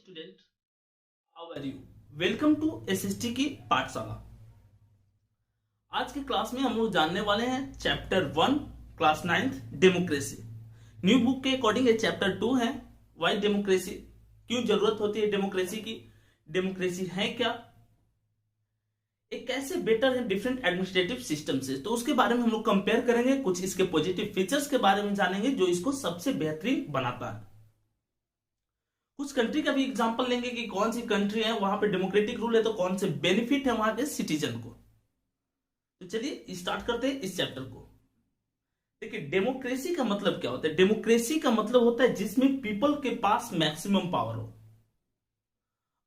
Student, how are you? Welcome to SST की पाठशाला। आज की क्लास में हम लोग जानने वाले हैं chapter 1 class 9th democracy. New book के अकॉर्डिंग ये चैप्टर 2 है, व्हाई डेमोक्रेसी, क्यों जरूरत होती है डेमोक्रेसी की, डेमोक्रेसी है क्या, एक कैसे बेटर है डिफरेंट एडमिनिस्ट्रेटिव सिस्टम से, तो उसके बारे में हम लोग कंपेयर करेंगे। कुछ इसके पॉजिटिव फीचर्स के बारे में जानेंगे जो इसको सबसे बेहतरीन बनाता है। कुछ कंट्री का भी एग्जांपल लेंगे कि कौन सी कंट्री है वहां पे डेमोक्रेटिक रूल है तो कौन से बेनिफिट है वहां के सिटीजन को। तो चलिए स्टार्ट करते हैं इस चैप्टर को। देखिए, डेमोक्रेसी का मतलब क्या होता है? डेमोक्रेसी का मतलब होता है जिसमें पीपल के पास मैक्सिमम पावर हो।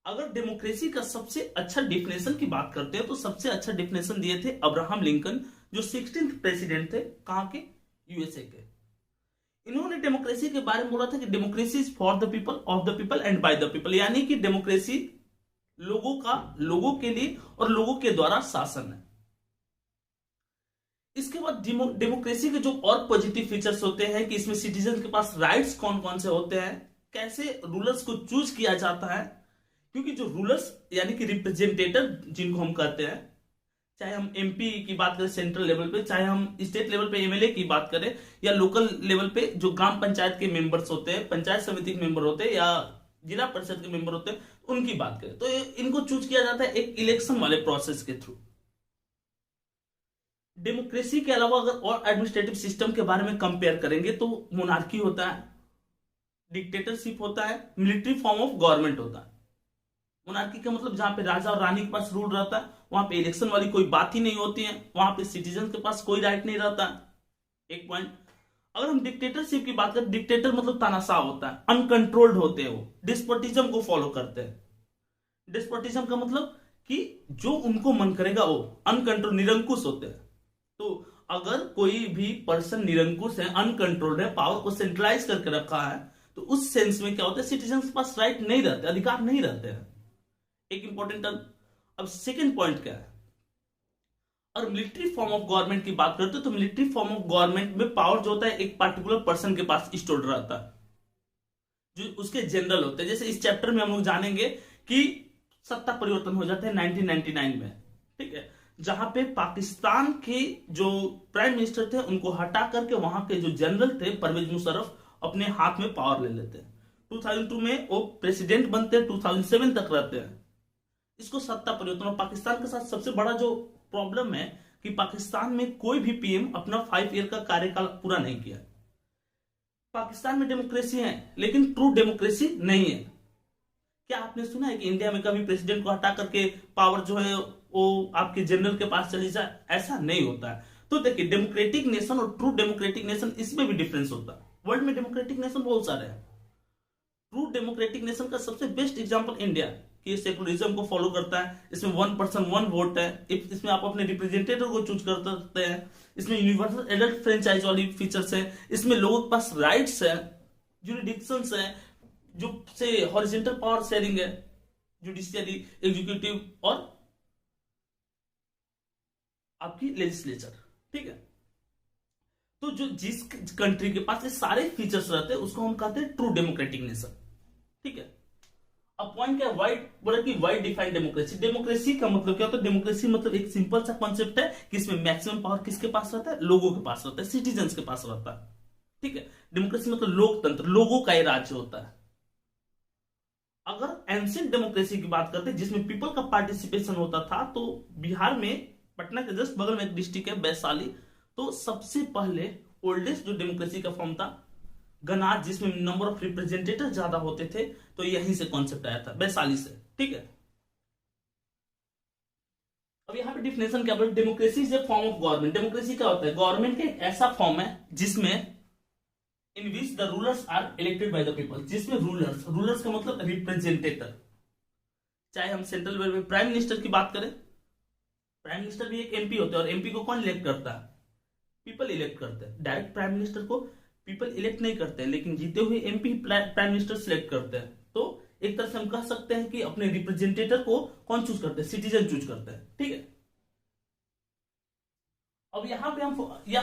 अगर डेमोक्रेसी का सबसे अच्छा डिफिनेशन की बात करते हैं तो सबसे अच्छा डिफिनेशन दिए थे अब्राहम लिंकन, जो 16th प्रेसिडेंट थे, कहां के? यूएसए के। इन्होंने डेमोक्रेसी के बारे में बोला था कि democracy is for the people, of the people and bye the people, यानी कि डेमोक्रेसी लोगों का, लोगों के लिए और लोगों के द्वारा शासन है। इसके बाद डेमोक्रेसी के जो और पॉजिटिव फीचर्स होते हैं कि इसमें सिटीजन के पास राइट्स कौन कौन से होते हैं, कैसे रूलर्स को चूज किया जाता है, क्योंकि जो रूलर्स यानी कि रिप्रेजेंटेटिव जिनको हम कहते हैं, चाहे हम एमपी की बात करें सेंट्रल लेवल पे, चाहे हम स्टेट लेवल पे एमएलए की बात करें, या लोकल लेवल पे जो ग्राम पंचायत के मेंबर्स होते हैं, पंचायत समिति के मेंबर होते हैं, या जिला परिषद के मेंबर होते हैं, उनकी बात करें तो इनको चूज किया जाता है एक इलेक्शन वाले प्रोसेस के थ्रू। डेमोक्रेसी के अलावा अगर और एडमिनिस्ट्रेटिव सिस्टम के बारे में कंपेयर करेंगे तो मोनार्की होता है, डिक्टेटरशिप होता है, मिलिट्री फॉर्म ऑफ गवर्नमेंट होता है। मोनार्की का मतलब जहां पे राजा और रानी के पास रूल रहता है, वहां पे इलेक्शन वाली कोई बात ही नहीं होती है, वहां पे सिटीजन के पास कोई राइट नहीं रहता है। एक पॉइंट। अगर हम डिक्टेटरशिप की बात करें, डिक्टेटर मतलब तानाशाह होता है, अनकंट्रोल्ड होते हैं, वो डिस्पोटिज्म को फॉलो करते हैं। डिस्पोटिज्म का मतलब कि जो उनको मन करेगा वो, अनकंट्रोल, निरंकुश होते हैं। तो अगर कोई भी पर्सन निरंकुश है, अनकंट्रोल्ड है, पावर को सेंट्रलाइज करके रखा है, तो उस सेंस में क्या होता है, सिटीजन के पास राइट नहीं रहते, अधिकार नहीं रहते हैं। एक इंपॉर्टेंट टर्म। अब सेकंड पॉइंट क्या है? और मिलिट्री फॉर्म ऑफ गवर्नमेंट की बात करते हैं तो मिलिट्री फॉर्म ऑफ गवर्नमेंट में पावर जो होता है एक पर्टिकुलर पर्सन के पास स्टोर्ड रहता है, जो उसके जनरल होते हैं। जैसे इस चैप्टर में हम लोग जानेंगे कि सत्ता परिवर्तन हो जाता है 1999 में, ठीक है, जहां पे पाकिस्तान के जो प्राइम मिनिस्टर थे उनको हटा करके वहां के जो जनरल थे परवेज मुशर्रफ अपने हाथ में पावर ले लेते हैं। 2002 में वो प्रेसिडेंट बनते हैं, 2007 तक रहते हैं। इसको सत्ता परिवर्तन। और पाकिस्तान के साथ सबसे बड़ा जो प्रॉब्लम है कि पाकिस्तान में कोई भी पीएम अपना 5 ईयर का कार्यकाल पूरा नहीं किया। पाकिस्तान में डेमोक्रेसी है लेकिन ट्रू डेमोक्रेसी नहीं है। क्या आपने सुना है कि इंडिया में कभी प्रेसिडेंट को हटा करके पावर जो है वो आपके जनरल के पास चली जाए? ऐसा नहीं होता है। तो देखिए, डेमोक्रेटिक नेशन और ट्रू डेमोक्रेटिक नेशन, इसमें भी डिफरेंस होता है। वर्ल्ड में डेमोक्रेटिक नेशन बहुत सारे हैं। ट्रू डेमोक्रेटिक नेशन का सबसे बेस्ट एग्जांपल इंडिया, कि सेकुलरिज्म को फॉलो करता है। इसमें 1 पर्सन 1 वोट है, इसमें आप अपने रिप्रेजेंटेटिव को चूज कर सकते हैं। इसमें यूनिवर्सल एडल्ट फ्रेंचाइज वाली फीचर्स है। इसमें लोगों के पास राइट्स है, जुरिडिक्शंस है, जो से हॉरिजॉन्टल पावर शेयरिंग है, जुडिशियरी, एग्जीक्यूटिव और आपकी लेजिस्लेचर, ठीक है। तो जो जिस कंट्री के पास ये सारे फीचर्स रहते हैं उसको हम कहते हैं ट्रू डेमोक्रेटिक नेशन, ठीक है। अब पॉइंट क्या है? वाइड बोला कि वाइड डिफाइंड डेमोक्रेसी। डेमोक्रेसी का मतलब क्या होता है? डेमोक्रेसी मतलब एक सिंपल सा कॉन्सेप्ट है कि इसमें मैक्सिमम पावर किसके पास रहता है? लोगों के पास रहता है, सिटीजन्स के पास रहता है, ठीक है। डेमोक्रेसी मतलब लोकतंत्र, लोगों का ही राज्य होता है। अगर एंशिएंट डेमोक्रेसी की बात करते हैं जिसमें पीपल का पार्टिसिपेशन होता था, तो बिहार में पटना के जस्ट बगल में एक डिस्ट्रिक्ट है वैशाली, तो सबसे पहले ओल्डेस्ट जो डेमोक्रेसी का फॉर्म था गणराज्य, जिसमें नंबर ऑफ रिप्रेजेंटेटिव ज्यादा होते थे, तो यहीं से कॉन्सेप्ट आया था, वैशाली से, ठीक है। अब यहाँ पे डिफिनेशन क्या बोले? Democracy is a form of government. Democracy क्या होता है? गवर्नमेंट का एक ऐसा फॉर्म है जिसमें in which the rulers are elected by the people, जिसमें रूलर्स का मतलब रिप्रेजेंटेटिव। चाहे हम सेंट्रल लेवल में प्राइम मिनिस्टर की बात करें, प्राइम मिनिस्टर भी एक एमपी होते हैं, और एमपी को कौन इलेक्ट करता है? पीपल इलेक्ट करते हैं। डायरेक्ट प्राइम मिनिस्टर को पीपल इलेक्ट नहीं करते हैं, लेकिन जीते हुए एमपी प्राइम मिनिस्टर सिलेक्ट करते हैं। तो एक तरह से हम कह सकते हैं कि अपने रिप्रेजेंटेटिव को कौन चूज करते हैं? सिटीजन चूज करते हैं, ठीक है। अब यहां पे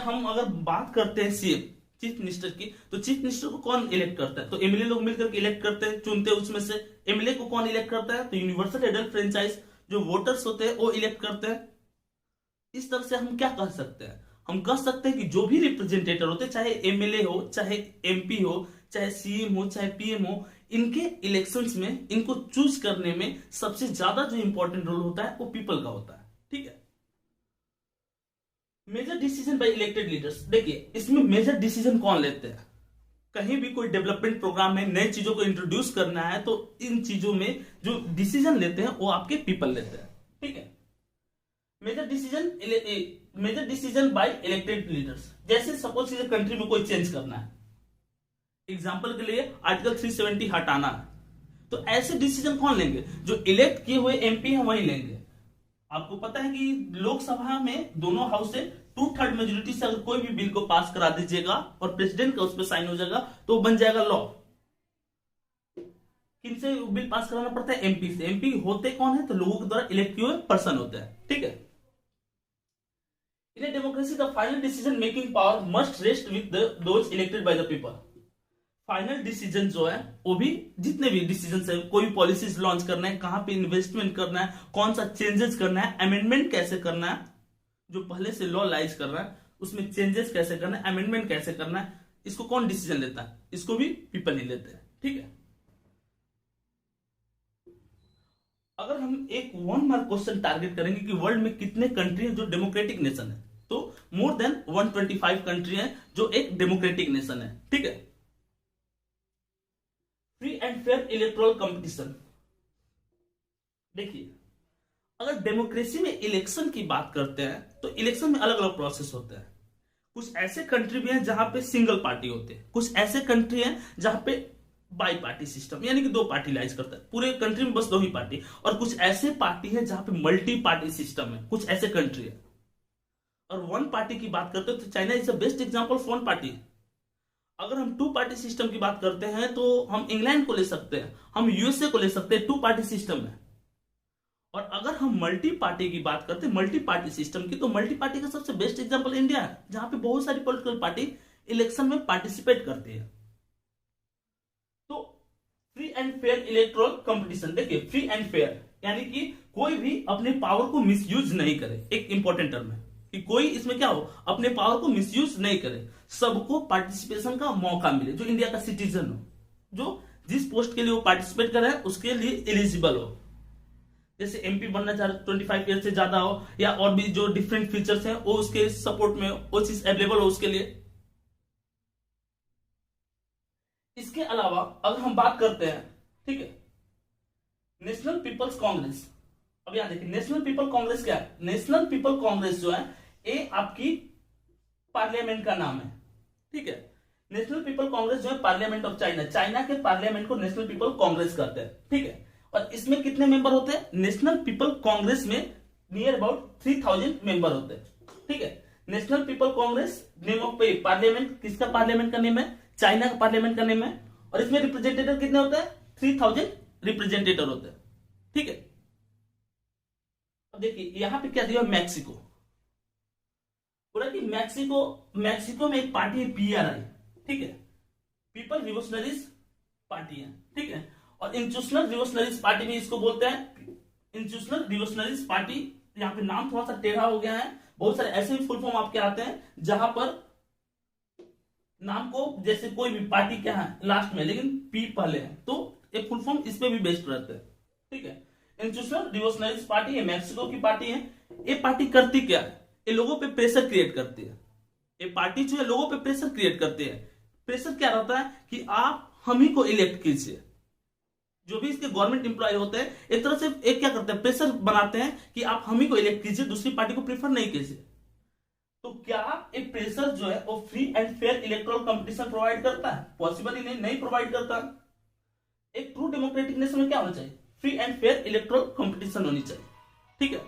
हम अगर बात करते हैं सीएम, चीफ मिनिस्टर की, तो चीफ मिनिस्टर को कौन इलेक्ट करता है? तो एमएलए लोग मिलकर के इलेक्ट करते हैं, चुनते हैं उसमें से। एमएलए को कौन इलेक्ट करता है? तो यूनिवर्सल एडल्ट फ्रेंचाइज जो वोटर्स होते हैं वो इलेक्ट करते हैं। इस तरह से हम क्या कह सकते हैं? हम कह सकते हैं कि जो भी रिप्रेजेंटेटिव होते हैं, चाहे एमएलए हो, चाहे एमपी हो, चाहे सीएम हो, चाहे पीएम हो, इनके इलेक्शंस में इनको चूज करने में सबसे ज्यादा जो इंपॉर्टेंट रोल होता है वो पीपल का होता है। ठीक है। Major decision by elected leaders, देखिए इसमें मेजर डिसीजन कौन लेते हैं? कहीं भी कोई डेवलपमेंट प्रोग्राम में नई चीजों को इंट्रोड्यूस करना है तो इन चीजों में जो डिसीजन लेते हैं वो आपके पीपल लेते हैं। ठीक है। Major decision by elected leaders, जैसे सपोज किसी कंट्री में कोई चेंज करना है, एग्जांपल के लिए आर्टिकल 370 हटाना है, तो ऐसे डिसीजन कौन लेंगे? जो इलेक्ट किए हुए एमपी हैं वही लेंगे। आपको पता है कि लोकसभा में दोनों हाउस से 2/3 मेजोरिटी से अगर कोई भी बिल को पास करा दीजिएगा और प्रेसिडेंट का उस पर साइन हो जाएगा तो बन जाएगा लॉ। किनसे बिल पास कराना पड़ता है? एमपी से। एमपी होते कौन है? तो लोगों के द्वारा इलेक्ट किए हुए पर्सन होते हैं। ठीक है। In a democracy the final decision making power must rest with those elected by the people. Final decision जो है वो भी, जितने भी डिसीजन है, कोई पॉलिसीज लॉन्च करना है, कहां पे इन्वेस्टमेंट करना है, कौन सा चेंजेस करना है, अमेंडमेंट कैसे करना है, जो पहले से लॉ लाइज कर रहा है उसमें चेंजेस कैसे करना है, अमेंडमेंट कैसे करना है, इसको कौन डिसीजन लेता है? इसको भी पीपल ही लेते हैं। ठीक है। अगर हम एक 1 मार्क क्वेश्चन टारगेट करेंगे कि वर्ल्ड में कितने कंट्री है जो डेमोक्रेटिक नेशन है, तो मोर देन 125 कंट्री है जो एक डेमोक्रेटिक नेशन है। ठीक है। Free and fair electoral competition, देखिए अगर डेमोक्रेसी में इलेक्शन की बात करते हैं तो इलेक्शन में अलग अलग प्रोसेस होते हैं। कुछ ऐसे कंट्री भी हैं जहां पे सिंगल पार्टी होते हैं, कुछ ऐसे कंट्री हैं जहां पे बाई पार्टी सिस्टम, यानी कि 2 पार्टी लाइज करता है, पूरे कंट्री में बस 2 ही पार्टी, और कुछ ऐसे पार्टी है जहां पे मल्टी पार्टी सिस्टम है, कुछ ऐसे कंट्री है। और 1 पार्टी की बात करते हैं तो China is the best example of 1 party. अगर हम 2 पार्टी सिस्टम की बात करते हैं तो हम इंग्लैंड को ले सकते हैं, हम यूएसए को ले सकते हैं, 2 पार्टी सिस्टम है। और अगर हम मल्टी पार्टी की बात करते हैं, मल्टी पार्टी सिस्टम की, तो मल्टी पार्टी का सबसे बेस्ट एग्जांपल इंडिया है, जहां पे बहुत सारी पॉलिटिकल पार्टी इलेक्शन में पार्टिसिपेट करती है। तो free and fair electoral competition, देखिए फ्री एंड फेयर यानी कि कोई भी अपने पावर को मिसयूज नहीं करे, एक इंपॉर्टेंट टर्म है कि कोई इसमें क्या हो, अपने पावर को मिसयूज नहीं करे, सबको पार्टिसिपेशन का मौका मिले, जो इंडिया का सिटीजन हो, जो जिस पोस्ट के लिए वो पार्टिसिपेट कर रहा है उसके लिए एलिजिबल हो। जैसे एमपी बनना चाह रहे 25 ईयर से ज्यादा हो, या और भी जो डिफरेंट फीचर्स हैं वो उसके सपोर्ट में वो चीज अवेलेबल हो उसके लिए। इसके अलावा अगर हम बात करते हैं, ठीक है, नेशनल पीपल्स कांग्रेस, अब यहां देखिए नेशनल पीपल कांग्रेस क्या है? नेशनल पीपल कांग्रेस जो है ये आपकी पार्लियामेंट का नाम है। ठीक है। नेशनल पीपल कांग्रेस जो है पार्लियामेंट ऑफ चाइना, चाइना के पार्लियामेंट को नेशनल पीपल कांग्रेस कहते हैं। ठीक है। और इसमें कितने मेंबर होते हैं? नेशनल पीपल कांग्रेस में नियर अबाउट 3000 मेंबर होते हैं। ठीक है। National people Congress name of parliament, किसका पार्लियामेंट का नेम है? चाइना का पार्लियामेंट का नेम है। और इसमें रिप्रेजेंटेटिव कितने होते हैं? 3000 रिप्रेजेंटेटिव होते हैं। ठीक है। अब देखिए यहां पे क्या दिया? मैक्सिको, बोला कि मैक्सिको में एक पार्टी है पीआरआई। ठीक है। पीपल रिवोल्यूशनरीज पार्टी है। ठीक है। और इंस्टीट्यूशनल रिवोल्यूशनरीज पार्टी भी इसको बोलते हैं, इंस्टीट्यूशनल रिवोल्यूशनरीज पार्टी। यहाँ पे नाम थोड़ा सा टेढ़ा हो गया है, बहुत सारे ऐसे भी फुल फॉर्म आपके आते हैं जहां पर नाम को जैसे कोई भी पार्टी क्या है लास्ट में, लेकिन पी पहले है, तो एक फुल फॉर्म इस पे भी बेस्ड रहते हैं। ठीक है। इंस्टीट्यूशनल रिवोल्यूशनरीज पार्टी है, मैक्सिको की पार्टी है। ये पार्टी करती क्या है? ये लोगों पे प्रेशर क्रिएट करती है। ये पार्टी जो है लोगों पे प्रेशर क्रिएट करती है। प्रेशर क्या रहता है कि आप हम ही को इलेक्ट कीजिए। जो भी इसके गवर्नमेंट एम्प्लॉय होते हैं एक तरह से एक क्या करते हैं, प्रेशर बनाते हैं कि आप हम ही को इलेक्ट कीजिए, दूसरी पार्टी को प्रेफर नहीं कीजिए। तो क्या एक प्रेशर जो है वो free and fair electoral competition provide करता है? पॉसिबल ही नहीं प्रोवाइड करता। एक ट्रू डेमोक्रेटिक नेशन में क्या होना चाहिए? Free and fair electoral competition होनी चाहिए। ठीक है।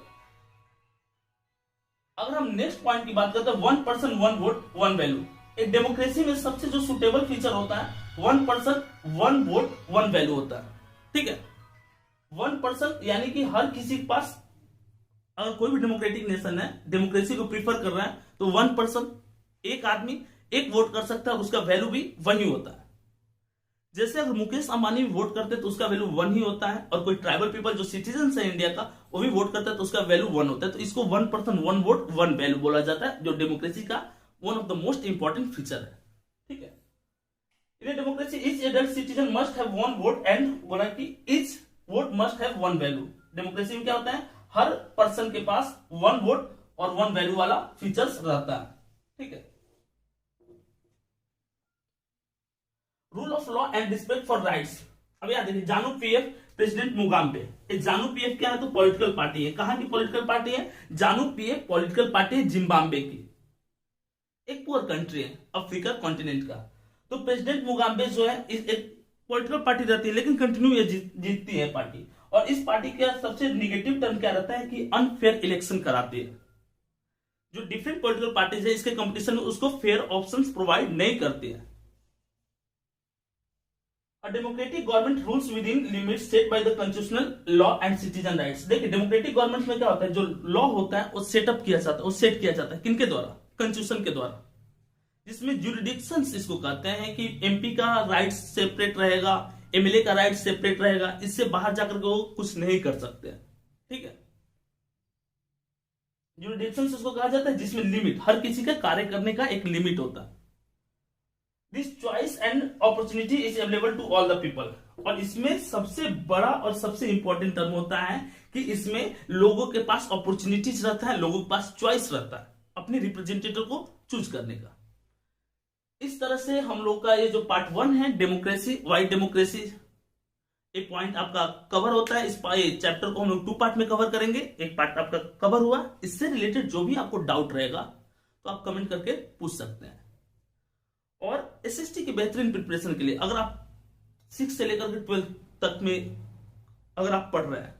अगर हम नेक्स्ट पॉइंट की बात करते हैं, 1 पर्सन 1 वोट 1 वैल्यू। एक डेमोक्रेसी में सबसे जो सुटेबल फीचर होता है 1 पर्सन 1 वोट 1 वैल्यू होता है। ठीक है। 1 पर्सन यानी कि हर किसी के पास, अगर कोई भी डेमोक्रेटिक नेशन है डेमोक्रेसी को प्रीफर कर रहा है तो 1 पर्सन, एक आदमी एक वोट कर सकता है, उसका वैल्यू भी 1 ही होता है। जैसे अगर मुकेश अंबानी भी वोट करते तो उसका वैल्यू 1 ही होता है, और कोई ट्राइबल पीपल जो सिटीजन है इंडिया का वो भी वोट करता है तो उसका वैल्यू 1 होता है। तो इसको 1 पर्सन 1 वोट 1 वैल्यू बोला जाता है, जो डेमोक्रेसी का one of the most important feature है। ठीक है, in democracy each adult citizen must have 1 vote and बोला कि each vote must have 1 value. Democracy में क्या होता है, हर पर्सन के पास 1 वोट और 1 वैल्यू वाला फीचर्स रहता है। ठीक है, rule of law and respect for rights. अब याद देखिए, जानू पीएफ प्रेसिडेंट मुगाम्बे। जानू पीएफ क्या है, तो पॉलिटिकल पार्टी है। कहां की पॉलिटिकल पार्टी है, जानू पीएफ पॉलिटिकल पार्टी है जिम्बाब्वे की, एक पुअर कंट्री है अफ्रीका कॉन्टिनेंट का। तो प्रेसिडेंट मुगाम्बे जो है एक पॉलिटिकल पार्टी रहती है, लेकिन कंटिन्यू ये जीतती है पार्टी। और इस पार्टी का सबसे निगेटिव टर्म क्या रहता है कि अनफेयर इलेक्शन कराती है। जो डिफरेंट पॉलिटिकल पार्टीज है इसके कंपटीशन में उसको फेयर ऑप्शंस प्रोवाइड नहीं करती है। A democratic government rules within limits set by the constitutional law and citizen rights। देखिए, डेमोक्रेटिक गवर्नमेंट में क्या होता है, जो लॉ होता है वो सेटअप किया जाता है, वो सेट किया जाता है किनके द्वारा, कॉन्स्टिट्यूशन के द्वारा, जिसमें ज्यूरिडिक्शंस इसको कहते हैं कि एमपी का राइट सेपरेट रहेगा, एमएलए का राइट सेपरेट रहेगा, इससे बाहर जाकर के वो कुछ नहीं कर सकते। ठीक है, ज्यूरिडिक्शंस इसको कहा जाता है जिसमें लिमिट, हर किसी का कार्य करने का एक लिमिट होता है। This choice and opportunity is available to all the people. और इसमें सबसे बड़ा और सबसे इंपॉर्टेंट टर्म होता है कि इसमें लोगों के पास अपॉर्चुनिटीज रहता है, लोगों के पास चॉइस रहता है अपने रिप्रेजेंटेटिव को चूज करने का। इस तरह से हम लोग का ये जो पार्ट 1 है डेमोक्रेसी, वाइट डेमोक्रेसी, एक पॉइंट आपका कवर होता है। इस चैप्टर को हम लोग 2 पार्ट में कवर करेंगे। एक पार्ट आपका कवर हुआ, इससे रिलेटेड जो भी आपको डाउट रहेगा तो आप कमेंट करके पूछ सकते हैं। और एसएसटी की बेहतरीन प्रिपरेशन के लिए अगर आप 6 से लेकर के 12 तक में अगर आप पढ़ रहे हैं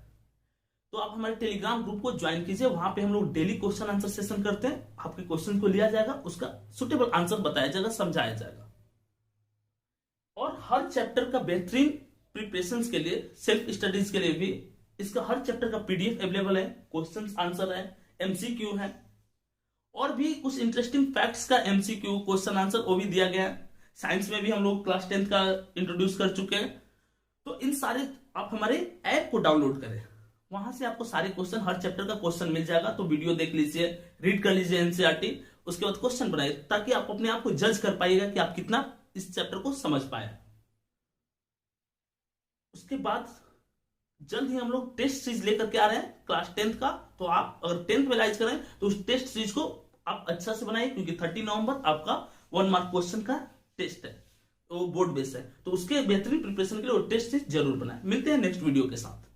तो आप हमारे टेलीग्राम ग्रुप को ज्वाइन कीजिए। वहां पे हम लोग डेली क्वेश्चन आंसर सेशन करते हैं। आपके क्वेश्चन को लिया जाएगा, उसका सुटेबल आंसर बताया जाएगा, समझाया जाएगा। और हर चैप्टर का बेहतरीन प्रिपरेशन के लिए, सेल्फ स्टडीज के लिए भी इसका हर चैप्टर का पीडीएफ अवेलेबल है, क्वेश्चन आंसर है, एमसीक्यू है, और भी कुछ इंटरेस्टिंग फैक्ट्स का एमसीक्यू क्वेश्चन आंसर वो भी दिया गया है। साइंस में भी हम लोग क्लास 10th का इंट्रोड्यूस कर चुके हैं। तो इन सारे आप हमारे ऐप को डाउनलोड करें, वहां से आपको सारे क्वेश्चन, हर चैप्टर का क्वेश्चन मिल जाएगा। तो वीडियो देख लीजिए, रीड कर लीजिए एनसीईआरटी, उसके बाद क्वेश्चन बनाइए ताकि आप अपने आप को जज कर पाइएगा कि आप कितना इस चैप्टर को समझ पाए। उसके बाद जल्द ही हम लोग टेस्ट सीरीज लेकर के आ रहे हैं क्लास 10th का। तो आप अगर 10th में लाइज करें तो उस टेस्ट सीरीज को आप अच्छा से बनाइए, क्योंकि 30 नवंबर आपका 1 मार्क क्वेश्चन का टेस्ट है, तो बोर्ड बेस्ड है। तो उसके बेहतरीन प्रिपरेशन के लिए वो टेस्ट सीरीज जरूर बनाए। मिलते हैं नेक्स्ट वीडियो के साथ।